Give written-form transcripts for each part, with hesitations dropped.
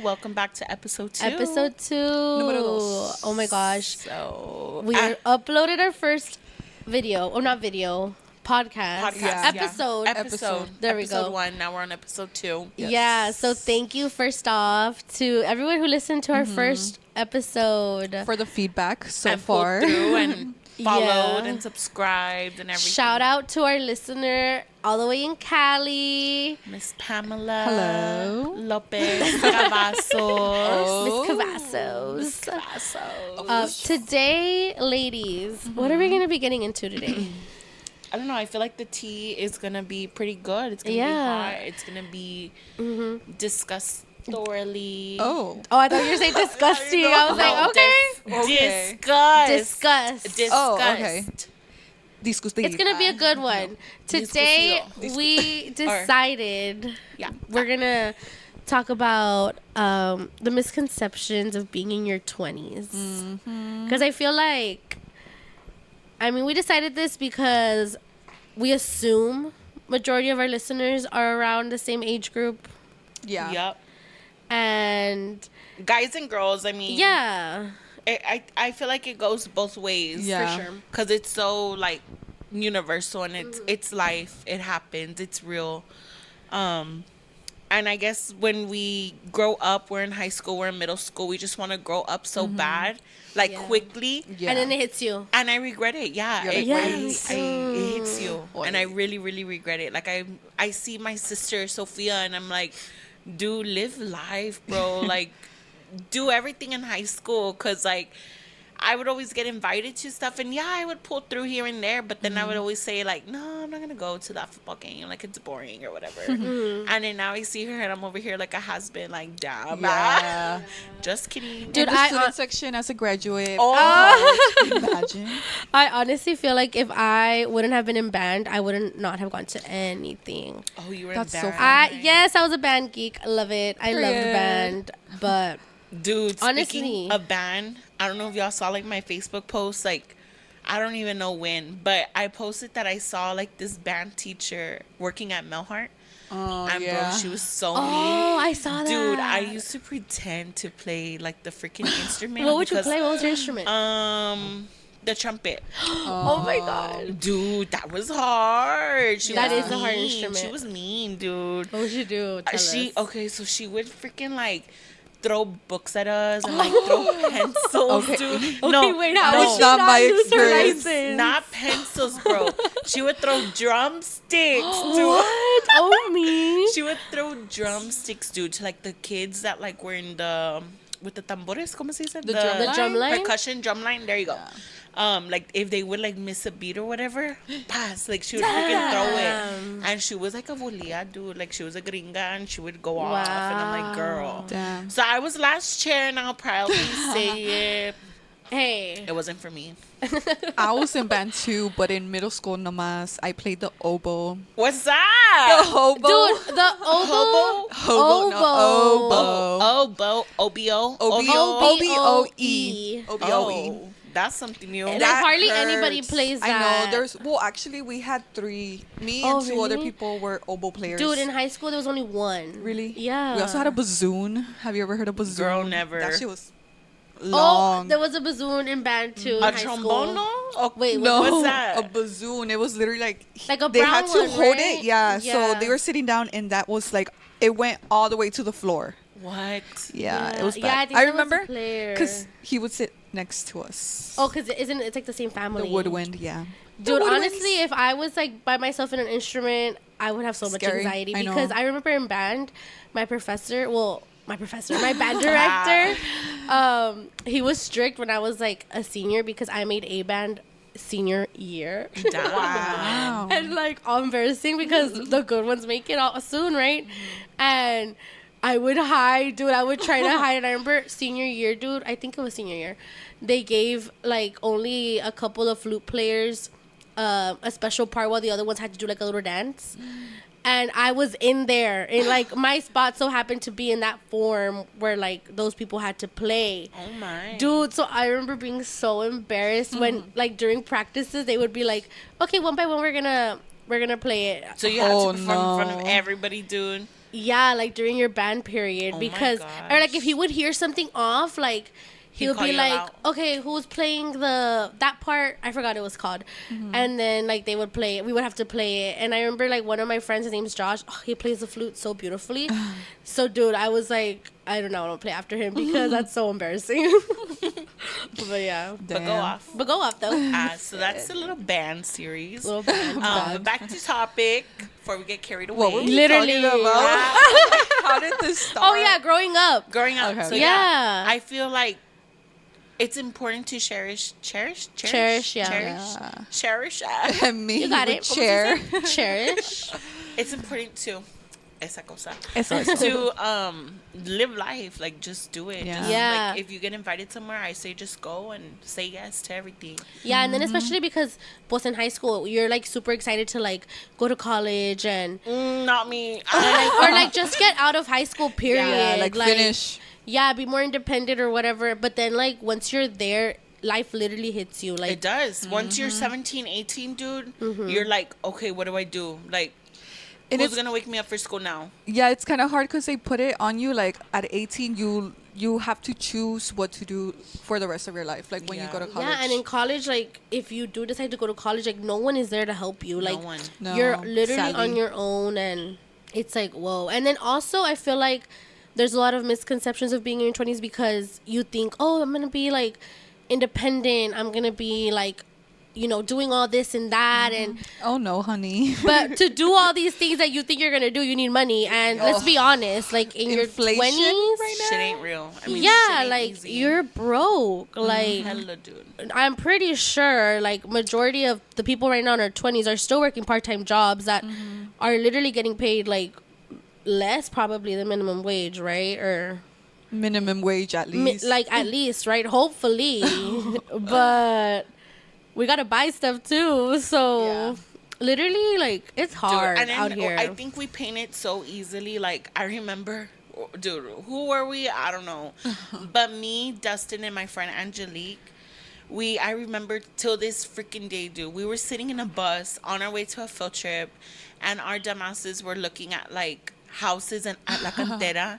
Welcome back to episode 2. Episode 2. Número dos. Oh my gosh. So We uploaded our first video. Or not video. Podcast. Yeah. Episode. There we episode go. 1. Now we're on episode 2. Yes. Yeah. So thank you first off to everyone who listened to our first episode. For the feedback so And far. pulled through and followed Yeah. and subscribed and everything. Shout out to our listener all the way in Cali, Miss Pamela. Hello. Lopez Cavazos. Miss Cavazos. Cavazos. Today, ladies, what are we going to be getting into today? I don't know. I feel like the tea is gonna be pretty good. It's gonna be Yeah. hot. It's gonna be discussed thoroughly. Oh. Oh, I thought you were saying disgusting. I was like, okay. Okay. Disgust. Disgust. Oh, okay. Disgusting. It's going to be a good one. Today, Discutido. we decided Yeah. we're going to talk about the misconceptions of being in your 20s. Because I feel like, we decided this because we assume majority of our listeners are around the same age group. Yeah. Yep. And Guys and girls. I mean. yeah, I feel like it goes both ways. Yeah. for sure. Because it's so like universal and it's life. It happens. It's real. And I guess when we grow up, we're in high school, we're in middle school, we just want to grow up so bad, like Yeah. quickly. Yeah. And then it hits you. And I regret it. Yeah, You're it, like, Yes. it hits you, Oy. and I really, really regret it. Like I see my sister Sophia, and I'm like, dude, live life, bro. Like, do everything in high school, cause like I would always get invited to stuff, and yeah, I would pull through here and there, but then I would always say like, no, I'm not gonna go to that football game. Like, it's boring or whatever. And then now I see her, and I'm over here like a has-been, like, damn, Yeah. just kidding, Dude, In the I- student section as a graduate. Oh. Imagine. I honestly feel like if I wouldn't have been in band, I wouldn't not have gone to anything. Oh, you were That's so embarrassed. fun. Yes, I was a band geek. I love it. I love the Period. band. But Dude, Honestly. speaking of band, I don't know if y'all saw like my Facebook post, like I don't even know when, but I posted that I saw like this band teacher working at Melhart. Oh, And yeah. bro, she was so oh, mean. I saw that. Dude, I used to pretend to play like the freaking instrument. What would you because, play? What was your instrument? The trumpet. Oh my god. Dude, that was hard. That was is a hard mean. instrument. She was mean, dude. What would you do? Tell She us. okay, so she would freaking like throw books at us and like throw pencils, Okay. dude. Okay, wait, how no. did That's she not not my use her experience. license? Not pencils, bro. She would throw drumsticks, dude. What? Oh, me. She would throw drumsticks, dude, to like the kids that like were in the with the tambores, ¿cómo se dice? The drum The drum line? percussion drum line. There you go. Like if they would like miss a beat or whatever, pass. Like she would freaking throw Damn. it, and she was like a volia, dude. Like she was a gringa, and she would go off, and I'm like, girl. Damn. So I was last chair, and I'll proudly say it. Hey. It wasn't for me. I was in band too, but in middle school, nomás, I played the oboe. What's that? The hobo. Dude, the oboe. Hobo. No, oboe. Oboe. OBO. O-B-O-E. O-B-O-E. O-B-O-E. That's something new. Like, That hardly hurts. anybody plays I that. know. Actually, we had 3. Me Oh, and 2 other really? people were oboe players. Dude, in high school, there was only one. Really? Yeah. We also had a bassoon. Have you ever heard of bassoon? Girl, never. That shit was Oh, long. there was a bassoon in band too. in A high trombone? school. Oh, Wait, no, what's that? a bassoon. It was literally Like a they brown had to one, hold right? it. Yeah. Yeah. So they were sitting down, and that was like it went all the way to the floor. What? Yeah, it was Yeah, bad. I think I there was a remember player. because he would sit next to us. Oh, because it's like the same family. the woodwind. Yeah. Dude, The woodwinds. honestly, if I was like by myself in an instrument, I would have so much Scary. anxiety I know. because I remember in band, my band director, he was strict when I was like a senior because I made A band senior year. Damn. Wow. And like all embarrassing because the good ones make it all soon, right? And I would hide, dude. I would try to hide. And I remember senior year, dude. I think it was senior year. They gave like only a couple of flute players a special part while the other ones had to do like a little dance. And I was in there, and like my spot so happened to be in that form where like those people had to play. Oh my. Dude, so I remember being so embarrassed when like during practices they would be like, okay, one by one we're gonna play it. So you had Oh, to perform in front of no. everybody, dude. Yeah, like during your band period, Oh my because or like if gosh. he would hear something off, like he He'd would call be you like, out. "Okay, who's playing that part?" I forgot it was called, and then like they would play it. We would have to play it, and I remember like one of my friends, his name's Josh. Oh, he plays the flute so beautifully. So, dude, I was like, I don't know, I don't play after him because that's so embarrassing. But yeah, But go Damn. off. but go off though. So that's a little band series. Little band. But back to topic before we get carried away. What were we Literally. talking about? Yeah. How did this start? Oh yeah, growing up. Growing up, Okay. so Yeah. I feel like it's important to cherish, Yeah. cherish. And me You got with it. chair. Cherish. It's important to, esa cosa, Eso. to live life. Like just do it. Yeah. Just, Yeah. Like if you get invited somewhere, I say just go and say yes to everything. Yeah, and then especially because, pues in high school, you're like super excited to like go to college and Not me. or like just get out of high school. Period. Yeah, like finish. Yeah, be more independent or whatever. But then like once you're there, life literally hits you. Like It does. Once you're 17, 18, dude, you're like, okay, what do I do? Like, And who's it's, gonna wake me up for school now? yeah, it's kind of hard because they put it on you. Like at 18, you have to choose what to do for the rest of your life. Like when you Yeah. go to college. yeah, and in college, like if you do decide to go to college, like no one is there to help you. Like no one. No, you're literally sadly. on your own, and it's like whoa. And then also, I feel like there's a lot of misconceptions of being in your 20s because you think, oh, I'm gonna be like independent. I'm gonna be like, you know, doing all this and that, and Oh no, honey. but to do all these things that you think you're gonna do, you need money. And let's be honest, like in your Inflation 20s, right now? Shit ain't real. I mean, shit yeah, ain't like easy. you're broke. Like hella, dude. I'm pretty sure like majority of the people right now in their 20s are still working part-time jobs that are literally getting paid like less probably the minimum wage, right? Or Minimum wage at least. like at least, right? Hopefully. But we got to buy stuff too. So literally like it's hard Dude, and out then, here. I think we paint it so easily. Like, I remember, dude, who were we? I don't know. But me, Dustin, and my friend Angelique, I remember till this freaking day, dude. We were sitting in a bus on our way to a field trip, and our dumbasses were looking at like houses and at La Cantera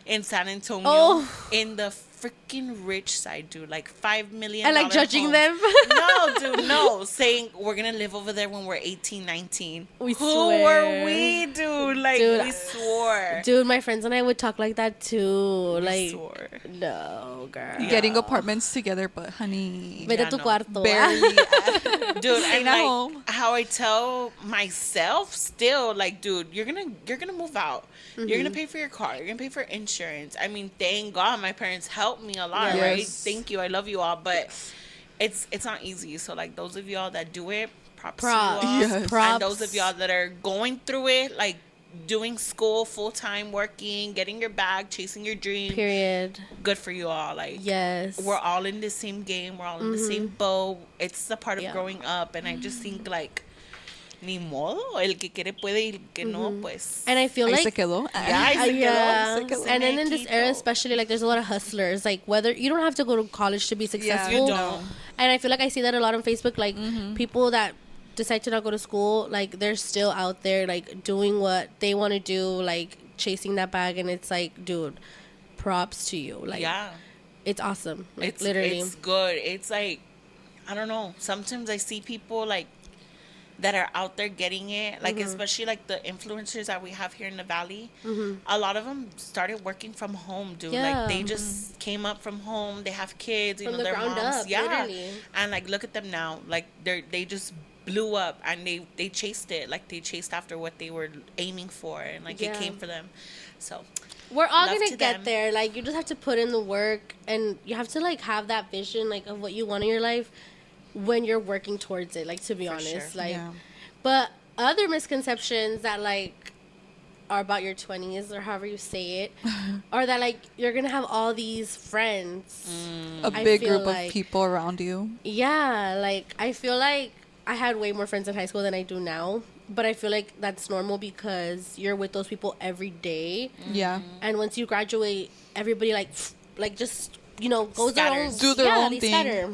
in San Antonio, Oh. in the freaking rich side, dude. Like $5 million. And like judging homes. them. No, dude, no. Saying we're gonna live over there when we're 18, 19. We Who swear. were we, dude? Like, Dude, we swore. Dude, my friends and I would talk like that too. We Like swore. no, girl. Getting apartments together, but honey, Vete Yeah, a tu no. cuarto. barely. Dude, and Staying at like home. how I tell myself still, like, dude, you're gonna move out. You're gonna pay for your car. You're gonna pay for insurance. I mean, thank God my parents helped me a lot, Yes. right? Thank you. I love you all, but it's not easy. So like those of y'all that do it, props to you Props. all. Yes. Props. And those of y'all that are going through it, like doing school full time, working, getting your bag, chasing your dream. Period. Good for you all. Like, Yes. we're all in the same game. We're all in the same boat. It's a part of Yeah. growing up, and I just think like, ni modo. El que quiere puede, y el que no, pues. And I feel Ahí like se quedó. Ya, ahí se quedó, yeah. se quedó. And then in this era Mequito. especially, like there's a lot of hustlers. Like whether you don't have to go to college to be successful. You don't. And I feel like I see that a lot on Facebook. Like people that decide to not go to school, like they're still out there like doing what they want to do, like chasing that bag. And it's like, dude, props to you. Like Yeah. it's awesome. Like It's literally. It's good. It's like, I don't know. Sometimes I see people like that are out there getting it, like especially like the influencers that we have here in the valley. A lot of them started working from home, dude. Yeah. Like they just came up from home. They have kids, you From know, the their ground moms, up, yeah. literally. And like look at them now, like they just blew up, and they chased it, like they chased after what they were aiming for, and like it Yeah. came for them. So We're all Love gonna to get them. there. Like you just have to put in the work, and you have to like have that vision, like of what you want in your life, when you're working towards it. Like to be For honest, sure. like. Yeah. But other misconceptions that like are about your 20s or however you say it, are that like you're gonna have all these friends. A I big feel group like- of people around you. Yeah, like I feel like I had way more friends in high school than I do now. But I feel like that's normal because you're with those people every day. Yeah. And once you graduate, everybody like just goes their own Scatters. Do their own they thing. scatter.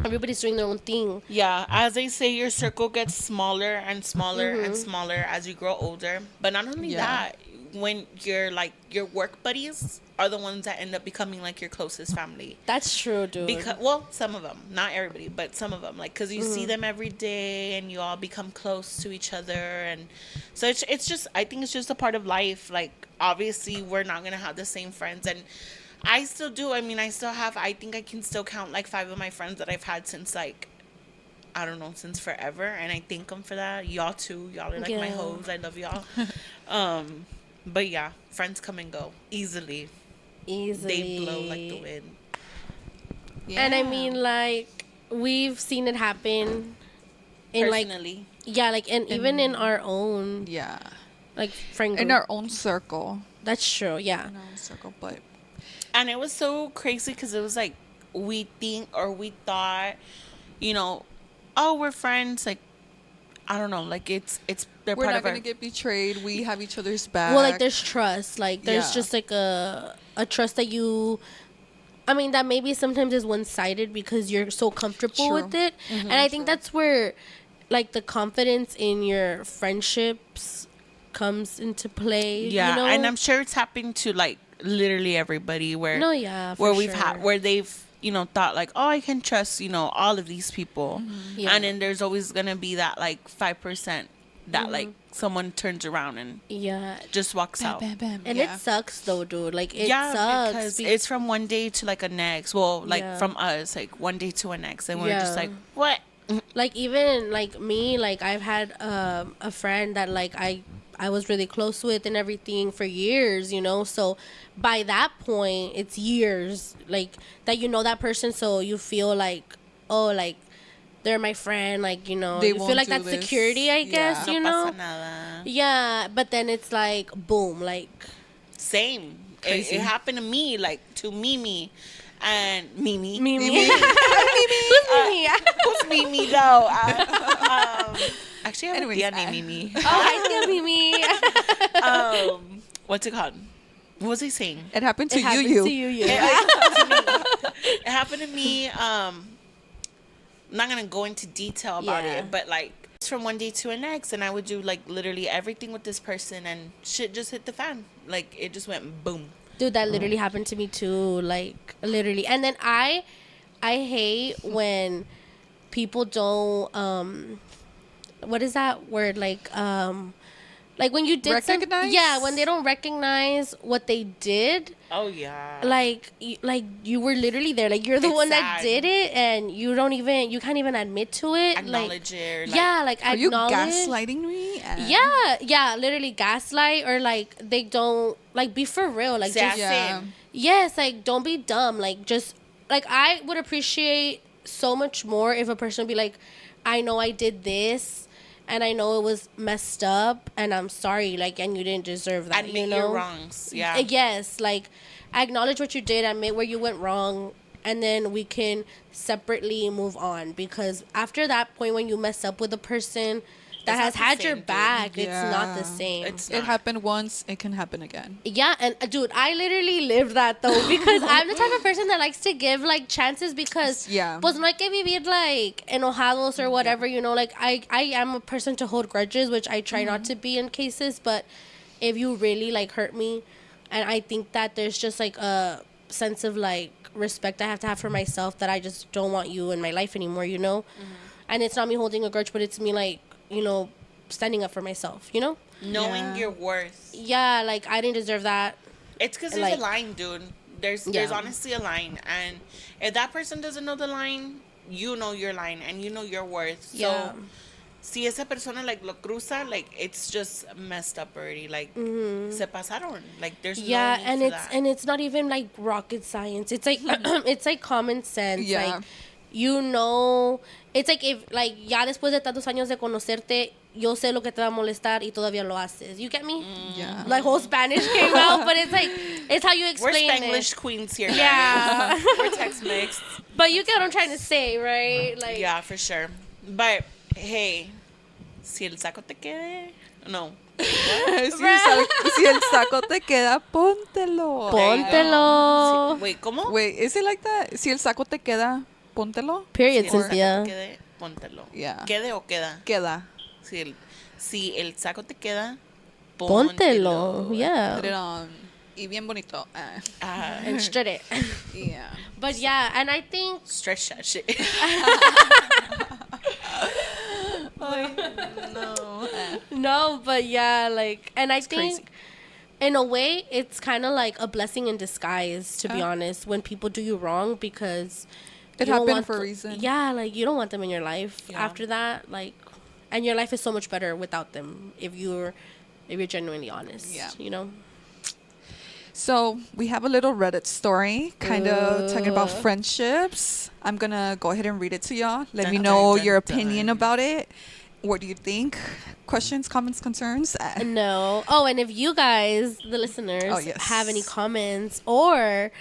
Everybody's doing their own thing. yeah, as they say, your circle gets smaller and smaller and smaller as you grow older. But not only Yeah. that, when you're like your work buddies are the ones that end up becoming like your closest family. That's true, dude. Because, well, some of them, not everybody, but some of them, like, because you see them every day and you all become close to each other. And so it's just, I think it's just a part of life. Like, obviously we're not gonna have the same friends, and I still do. I mean, I still have, I think I can still count like 5 of my friends that I've had since like, I don't know, since forever, and I thank them for that. Y'all too. Y'all are like my hoes. I love y'all. But yeah, friends come and go easily. They blow like the wind. Yeah. And I mean, like, we've seen it happen in Personally. like, yeah, like, and even in our own, like, friend group. In our own circle. That's true. Yeah. In our own circle, but. And it was so crazy because it was like we thought, you know, oh, we're friends. Like, I don't know. Like, they're We're part not of our... going to get betrayed. We have each other's back. Well, like, there's trust. Like, there's just like a trust that you... I mean, that maybe sometimes is one-sided because you're so comfortable with it. And I think that's where, like, the confidence in your friendships comes into play. Yeah, you know? and I'm sure it's happened to, like, literally everybody where... No, yeah, where we've had... Where they've, you know, thought, like, oh, I can trust, you know, all of these people. Yeah. And then there's always going to be that, like, 5% that, like, someone turns around and just walks out. Bam, bam. And it sucks, though, dude. Like, it sucks. Because it's from one day to, like, a next. Well, like, from us, like, one day to a next. And we're just like, what? Like, even, like, me, like, I've had a friend that, like, I was really close with and everything for years, you know? So, by that point, it's years, like, that you know that person, so you feel like, oh, like, they're my friend, like, you know, They you feel like won't that do this. security, I guess, No you know? pasa nada. Yeah, but then it's like, boom, like... Same. It happened to me, like, to Mimi. And Mimi. Mimi. Mimi. Who's Mimi? Who's Mimi, though? Actually, I have Anyways, a tia named Mimi. Oh, I see Mimi. What's it called? What was I saying? It happened to It happened you. to you. It happened to me. I'm not gonna go into detail about it, but like it's from one day to the next, and I would do like literally everything with this person, and shit just hit the fan. Like it just went boom. Dude, that literally happened to me too. Like literally, and then I hate when people don't what is that word, like when you did Recognize? when they don't recognize what they did. Oh yeah. Like you were literally there. Like you're the one that sad. did it, and you can't even admit to it. Acknowledge it. Are you acknowledge. gaslighting me? Yeah, literally gaslight, or like they don't like be for real. Like just yes, like don't be dumb. Like just like I would appreciate so much more if a person would be like, I know I did this. And I know it was messed up, and I'm sorry, like, and you didn't deserve that. Admit your wrongs. Yeah. Yes, like, acknowledge what you did, admit where you went wrong, and then we can separately move on. Because after that point, when you mess up with a person that has had your back, it's not the same. It happened once, it can happen again. Yeah, and dude, I literally lived that though, because I'm the type of person that likes to give like chances, because pues no hay que vivir like enojados or whatever, you know, like I am a person to hold grudges, which I try not to be in cases, but if you really like hurt me, and I think that there's just like a sense of like respect I have to have for myself, that I just don't want you in my life anymore, you know? And it's not me holding a grudge, but it's me like, you know, standing up for myself, you know? Knowing your worth. Yeah, like, I didn't deserve that. It's because there's a line, dude. There's honestly a line. And if that person doesn't know the line, you know your line, and you know your worth. So, si esa persona, like, lo cruza, like, it's just messed up already. Like, se pasaron. Like, there's no need for that. And it's not even, like, rocket science. It's, like, it's, like, common sense. Yeah. Like, you know, it's like if, like, ya después de tantos años de conocerte, yo sé lo que te va a molestar y todavía lo haces. You get me? Yeah. Like, whole Spanish came out, but it's like, it's how you explain We're Spanglish queens here. Yeah. We're Tex Mex. But you get what I'm trying to say, right? Like, yeah, for sure. But, hey, si el saco te quede... No. Si el saco te queda, póntelo. Póntelo. Wait, ¿cómo? Wait, is it like that? Si el saco te queda, póntelo. Period, Si el saco Cynthia. te quede, póntelo. Yeah. ¿Quede o queda? Queda. Si el saco te queda, Póntelo. Yeah. Put it on. Y bien bonito. And straight it. Yeah. But yeah, and I think Stretch that shit. No. no, but yeah, like, and I think crazy. in a way it's kind of like a blessing in disguise, to be honest, when people do you wrong, because It you don't happened want for a reason. Yeah, like you don't want them in your life Yeah. after that, like, and your life is so much better without them if you're genuinely honest. Yeah. You know. So we have a little Reddit story, kind of talking about friendships. I'm gonna go ahead and read it to y'all. Let me Dun, know dun, your dun, opinion dun. about it. What do you think? Questions, comments, concerns? No. Oh, and if you guys, the listeners, Oh, yes. have any comments or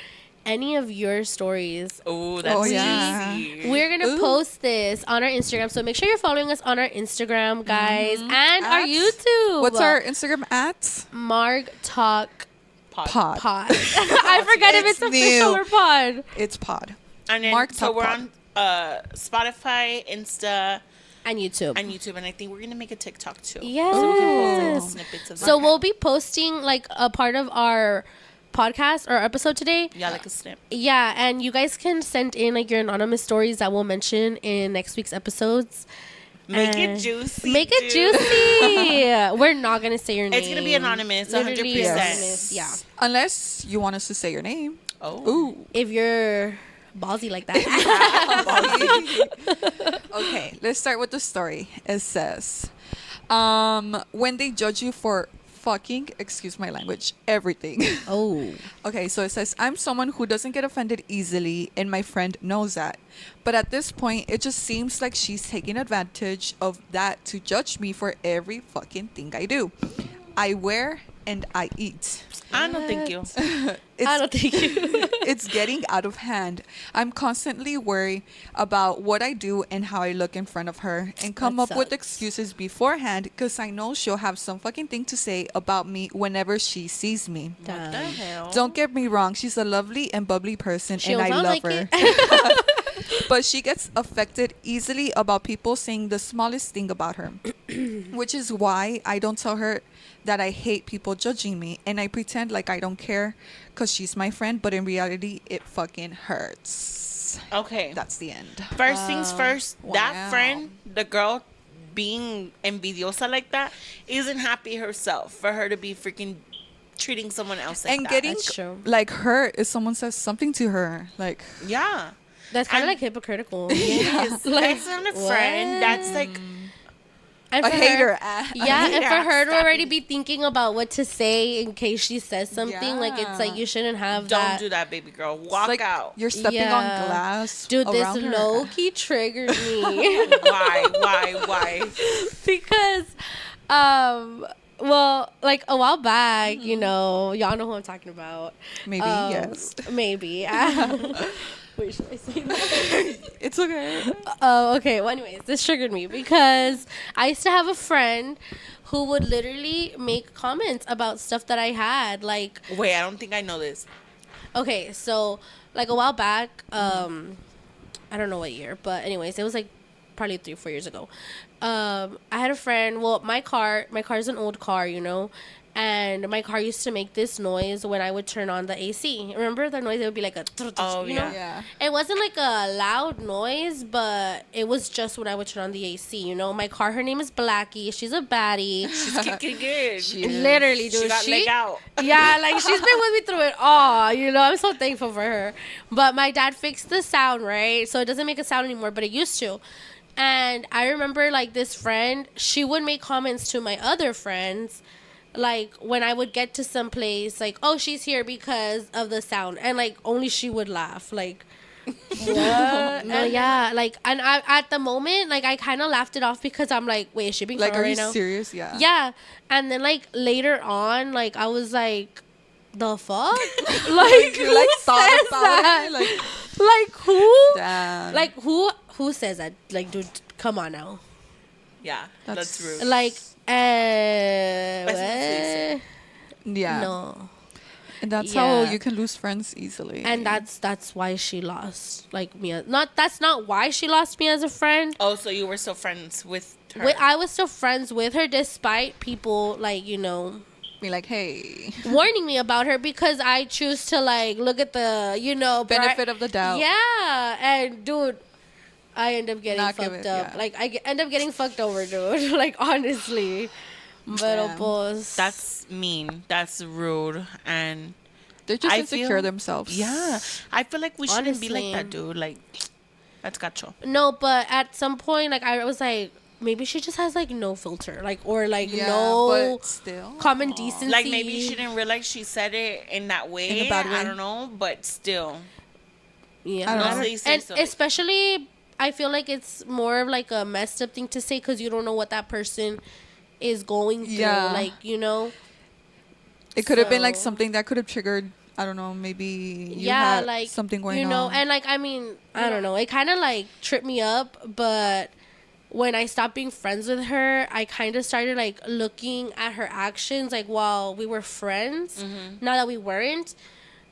any of your stories, Oh, that's Oh, yeah. juicy. we're gonna Ooh. post this on our Instagram. So make sure you're following us on our Instagram, guys, and our At- YouTube. What's our Instagram at? Marg Talk Pod. Pod? I forget if it's It's official new. or pod. It's pod. And then, Mark so Talk we're Pod. on Spotify, Insta, And YouTube. and YouTube, and I think we're gonna make a TikTok too. Yes. So we can post little snippets of So that. we'll be posting like a part of our podcast or episode today. Yeah, like a snip. Yeah, and you guys can send in like your anonymous stories that we'll mention in next week's episodes. Make And it juicy. Make it dude. juicy. We're not gonna say your name. It's gonna be anonymous, Literally 100%. anonymous, yeah. Unless you want us to say your name. Oh. Ooh. If you're ballsy like that. Okay, let's start with the story. It says, when they judge you for fucking, excuse my language, everything. Oh. Okay, so it says, I'm someone who doesn't get offended easily, and my friend knows that. But at this point, it just seems like she's taking advantage of that to judge me for every fucking thing I do. I wear and I eat. I don't think you. I don't think you. It's getting out of hand. I'm constantly worried about what I do and how I look in front of her, and come That up with sucks. excuses beforehand because I know she'll have some fucking thing to say about me whenever she sees me. What the hell? Don't get me wrong, she's a lovely and bubbly person, She and I don't love like her. it. But she gets affected easily about people saying the smallest thing about her, which is why I don't tell her that I hate people judging me, and I pretend like I don't care because she's my friend, but in reality, it fucking hurts. Okay. That's the end. First things first, that wow. friend, the girl being envidiosa like that, isn't happy herself for her to be freaking treating someone else like And that. getting That's true. like hurt if someone says something to her, like Yeah. That's kind of And- like hypocritical. It is. Like, That's not a friend. That's like, And a for hater. Her, yeah, and hater, for her to stop already it. be thinking about what to say in case she says something, like it's like Yeah. you shouldn't have don't that. do that, baby girl. It's Walk like out. you're stepping Yeah. on glass. Dude, this around her. low key triggered me Why? because, well, like a while back, you know, y'all know who I'm talking about. Maybe yes. Maybe. Wait, should I say that? It's okay. Oh, okay. Well, anyways, this triggered me because I used to have a friend who would literally make comments about stuff that I had. Like, Wait, I don't think I know this. okay, so like a while back, I don't know what year, but anyways, it was like probably 3 or 4 years ago. I had a friend. Well, my car's an old car, you know. And my car used to make this noise when I would turn on the AC. Remember the noise? It would be like a, Oh, you know? Yeah. It wasn't like a loud noise, but it was just when I would turn on the AC, you know? My car, her name is Blackie. She's a baddie. She's kicking good. She is. Literally, dude. She got leg out. Yeah, like she's been with me through it all, you know? I'm so thankful for her. But my dad fixed the sound, right? So it doesn't make a sound anymore, but it used to. And I remember, like, this friend, she would make comments to my other friends, like when I would get to some place, like, oh, she's here because of the sound, and like only she would laugh, like, what? And yeah, like, and I at the moment, like, I kind of laughed it off because I'm like, wait, is she being Like, for are real you right now? serious? Yeah. Yeah, and then like later on, like I was like, the fuck, like You who like thought says about that? it? Like, Like who? damn. Like who says that? Like, dude, come on now. Yeah, That's- that's rude. Like, That's yeah. no. And that's how Yeah. you can lose friends easily. And that's why she lost like me. That's not why she lost me as a friend. Oh, so you were still friends with her? I was still friends with her despite people like, you know, Be like, hey, warning me about her because I choose to like look at the benefit of the doubt. Yeah, and dude, I end up getting Not give fucked it, up. yeah. Like end up getting fucked over, dude. Like honestly, pero Yeah. pues That's mean. That's rude. And They're just I insecure feel themselves. Yeah, I feel like we shouldn't be like Honestly. that, dude. Like, that's gacho. no. But at some point, like I was like, maybe she just has like no filter, like or like Yeah, no but still. common decency. Like maybe she didn't realize she said it in that way. In a bad way. I don't know, but still. Yeah, I don't know. So you say and so, like- especially I feel like it's more of like a messed up thing to say because you don't know what that person is going through. Yeah. Like It could have been like So- something that could have triggered. I don't know. Maybe you yeah, had like something going on. and like I mean, I don't know. It kind of like tripped me up, but when I stopped being friends with her, I kind of started like looking at her actions like while we were friends. Mm-hmm. Now that we weren't,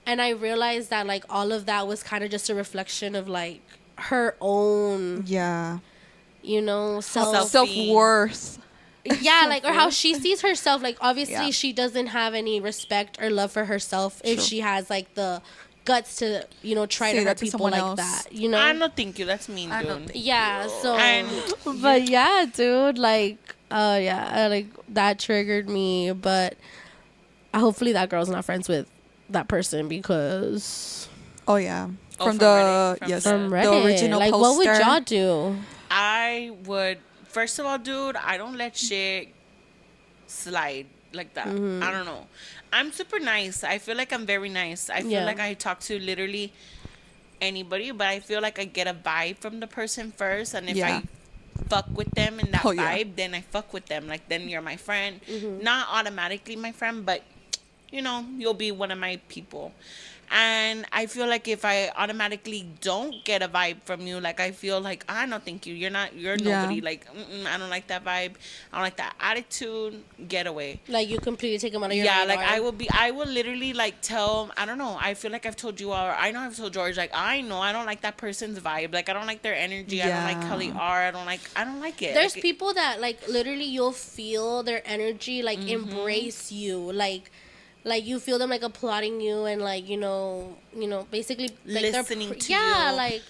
and I realized that like all of that was kind of just a reflection of like her own, Yeah. self. Self-worth. Yeah, like or how she sees herself. Like obviously Yeah. she doesn't have any respect or love for herself if True. she has like the guts to try Say to that hurt to people someone like else. that. I don't think you. That's mean, I don't dude. think- Yeah, so And but yeah, dude, like like that triggered me, but hopefully that girl's not friends with that person because Oh yeah. Oh, From from the Reddit? From yes, from the Reddit, original like poster. what would y'all do? I would, first of all, dude, I don't let shit slide like that. Mm-hmm. I don't know. I'm super nice. I feel like I'm very nice. I feel Yeah. like I talk to literally anybody, but I feel like I get a vibe from the person first, and if Yeah. I fuck with them in that Oh, yeah. vibe, then I fuck with them. Like, then you're my friend. Mm-hmm. Not automatically my friend, but you'll be one of my people. And I feel like if I automatically don't get a vibe from you, like I feel like I don't think you're Yeah. nobody. Like I don't like that vibe. I don't like that attitude. Get away. Like you completely take them out of your Yeah, radar. like I will literally like tell, I don't know, I feel like I've told you all, or I know I've told George, like I know I don't like that person's vibe. Like I don't like their energy. I don't like how they Yeah. are. I don't like it. There's Like, people that like literally you'll feel their energy like Mm-hmm. embrace you, like you feel them like applauding you and like basically like Listening to yeah, you. like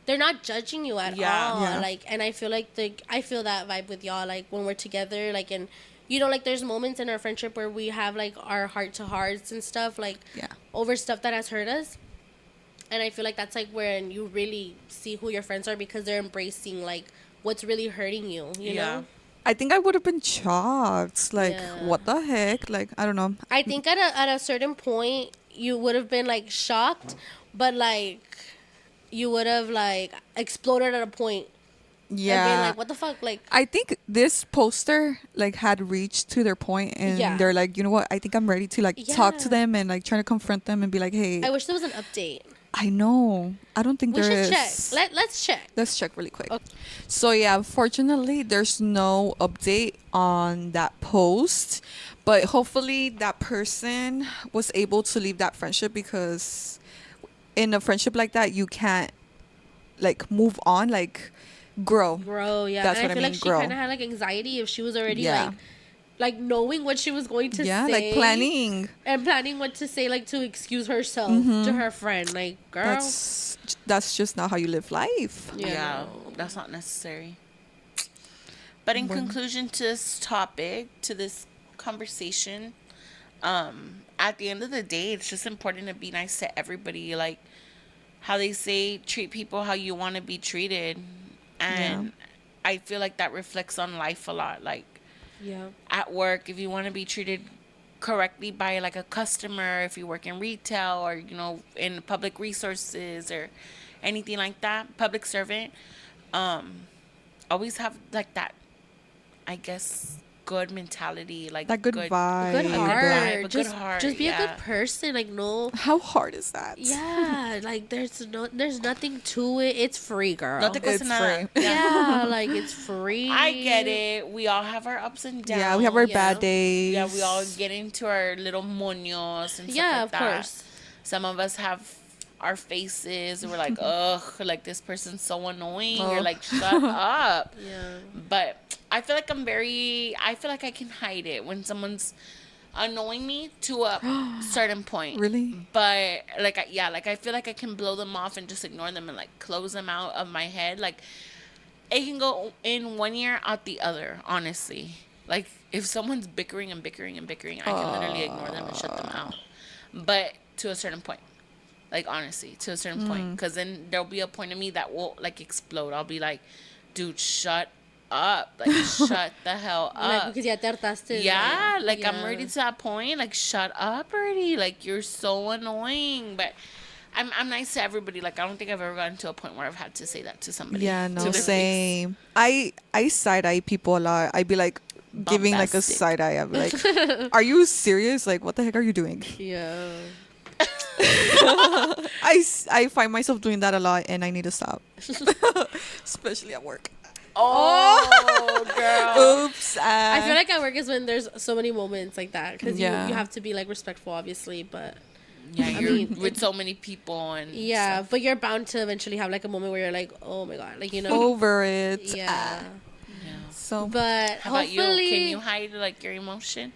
they're not judging you at Yeah. all. Yeah. Like, and I feel like I feel that vibe with y'all like when we're together, like, and like there's moments in our friendship where we have like our heart to hearts and stuff like Yeah. over stuff that has hurt us. And I feel like that's like when you really see who your friends are because they're embracing like what's really hurting you, you Yeah. know? I think I would have been shocked. Like, Yeah. what the heck? Like, I don't know. I think at a certain point you would have been like shocked, but like you would have like exploded at a point and been Yeah. like, what the fuck? Like, I think this poster like had reached to their point and Yeah. they're like, you know what? I think I'm ready to like talk to Yeah. them and like try to confront them and be like, hey, I wish there was an update. I know. I don't think We there should is. check. Let's check. Let's check really quick. Okay. So yeah, fortunately there's no update on that post, but hopefully that person was able to leave that friendship because in a friendship like that you can't like move on, like grow. Grow, yeah. That's and what I I feel mean, like grow. she kind of had like anxiety if she was already Yeah. like knowing what she was going to Yeah, say. like planning. And planning what to say, like to excuse herself to her friend. Like, girl. That's just not how you live life. Yeah, no. that's not necessary. But in conclusion to this topic, to this conversation, at the end of the day, it's just important to be nice to everybody. Like how they say, treat people how you want to be treated. And I feel like that reflects on life a lot. Like Yeah. at work, if you want to be treated correctly by like a customer, if you work in retail or in public resources or anything like that, public servant, always have like that, I guess, good mentality, like That good vibe. Good a good heart. vibe, a good just, heart, just be a yeah. good person. Like, no. How hard is that? Yeah. Like, there's nothing to it. It's free, girl. No te cuesta It's nada. free. Yeah. Like, it's free. I get it. We all have our ups and downs. Yeah, we have our Yeah. bad days. Yeah, we all get into our little moños and stuff Yeah, like of that. course. Some of us have our faces and we're like, ugh, like this person's so annoying. You're Ugh. like, shut up. Yeah. But I feel like I feel like I can hide it when someone's annoying me to a certain point. Really? But like, I feel like I can blow them off and just ignore them and like close them out of my head. Like, it can go in one ear out the other. Honestly, like if someone's bickering and bickering and bickering, I can literally ignore them and shut them out. But to a certain point. Like, honestly, to a certain point. Because then there'll be a point of me that will, like, explode. I'll be like, dude, shut up. Like, shut the hell Like, up. because ya te hartaste. Yeah, like, I'm already to that point. Like, shut up already. Like, you're so annoying. But I'm nice to everybody. Like, I don't think I've ever gotten to a point where I've had to say that to somebody. Yeah, to no, their face. same. I side eye people a lot. I'd be like giving like a Bombastic. side eye. I'd be like, "Are you serious? Like, what the heck are you doing?" Yeah. I find myself doing that a lot, and I need to stop, especially at work. Oh, girl. Oops. I feel like at work is when there's so many moments like that because Yeah. you have to be like respectful, obviously, but Yeah, you're mean, with so many people and yeah, stuff. but you're bound to eventually have like a moment where you're like, oh my god, like, you know. Over it. Yeah. So But How about hopefully, you? Can you hide like your emotion?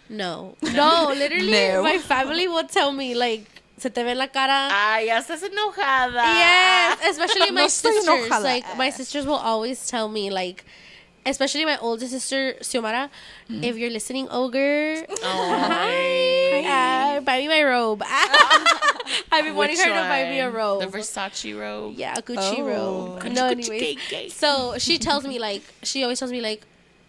no, literally, No. my family will tell me like, se te ve en la cara. Ay, ya estás enojada. Yes, especially my No estoy sisters. enojada. Like, my sisters will always tell me, like, especially my oldest sister, Xiomara, if you're listening, Ogre, hi, buy me my robe. I've been wanting her to buy me a robe. The Versace robe. Yeah, a Gucci Oh. robe. Gucci, No, Gucci, anyways. gay. So she tells me, like, she always tells me, like,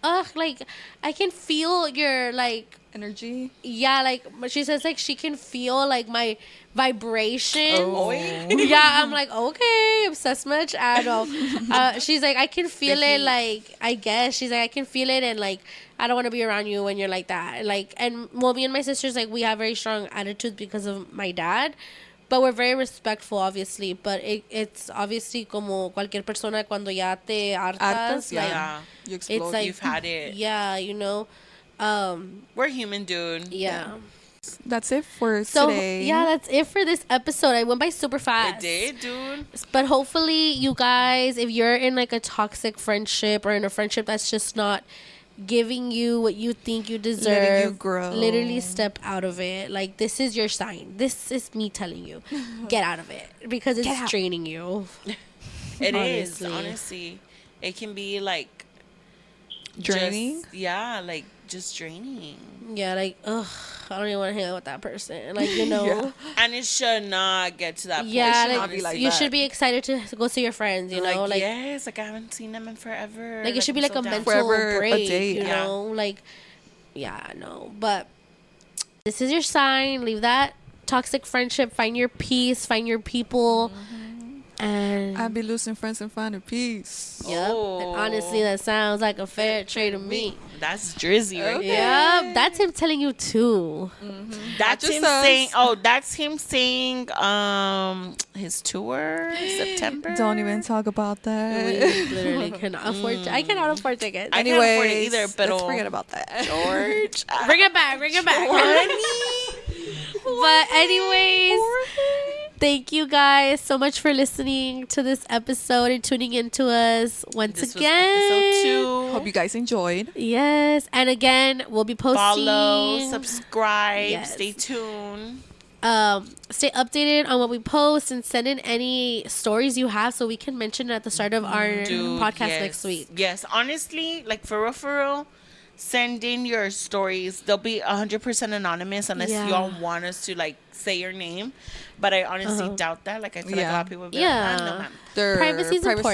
ugh, like, I can feel your, like, energy. yeah, like, she says, like, she can feel, like, my vibration. Oh. Yeah, I'm like, okay, obsessed much? I don't know. She's like, I can feel The it, heat. like, I guess. She's like, I can feel it, and, like, I don't want to be around you when you're like that. Like, and, well, me and my sisters, like, we have very strong attitudes because of my dad. But we're very respectful, obviously. But it's obviously como cualquier persona cuando ya te hartas. Hartas, like, Yeah. You explode. it's like, You've had it. yeah, you know. We're human, dude. Yeah. That's it for So, today. yeah, that's it for this episode. I went by super It fast. did, dude. But hopefully, you guys, if you're in like a toxic friendship or in a friendship that's just not giving you what you think you deserve, Letting you grow. literally step out of it. Like, this is your sign. This is me telling you, get out of it because it's out. draining you. It is, Honestly. honestly. It can be like Draining? Just, yeah, like just draining. Yeah, like, ugh, I don't even want to hang out with that person. Like, you know. Yeah. And it should not get to that point. Yeah, should like, not be like you that. should be excited to go see your friends, you know? Like, yes, like I haven't seen them in forever. Like, it should be I'm like so a down. mental Forever a break, date. you Yeah. know? Like, yeah, no. But this is your sign. Leave that toxic friendship. Find your peace. Find your people. And, I'd be losing friends and finding peace. yep. And honestly, that sounds like a fair trade to me. That's Drizzy right Okay. there. Yep. That's him telling you, too. That's just him us. saying. Oh, that's him saying. His tour September. Don't even talk about We that. literally cannot afford. I cannot afford tickets. I can't afford it Anyways, either, but let's forget about that. George. Bring it back. Bring it back. But anyways, thank you guys so much for listening to this episode and tuning in to us once This was again. episode 2. Hope you guys enjoyed. Yes, and again, we'll be posting. Follow, subscribe, Yes. stay tuned. Stay updated on what we post and send in any stories you have so we can mention it at the start of our Dude, podcast yes. next week. Yes, honestly, like for real, send in your stories. They'll be 100% anonymous unless Yeah. y'all want us to like say your name. But I honestly doubt that. Like I feel like a Yeah. lot of people will be Yeah. like, no, ma'am. Their Privacy is important.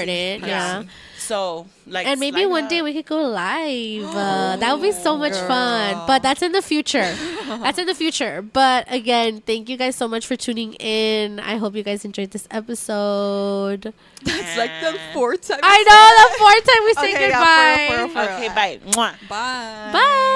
privacy. Yeah. So like, And maybe slide one up. day we could go live. That would be so much fun. But that's in the future. That's in the future. But again, thank you guys so much for tuning in. I hope you guys enjoyed this episode. That's like the fourth time. I know, the fourth time we say Okay, goodbye. yeah, for real. Okay, bye. Mwah. Bye. Bye.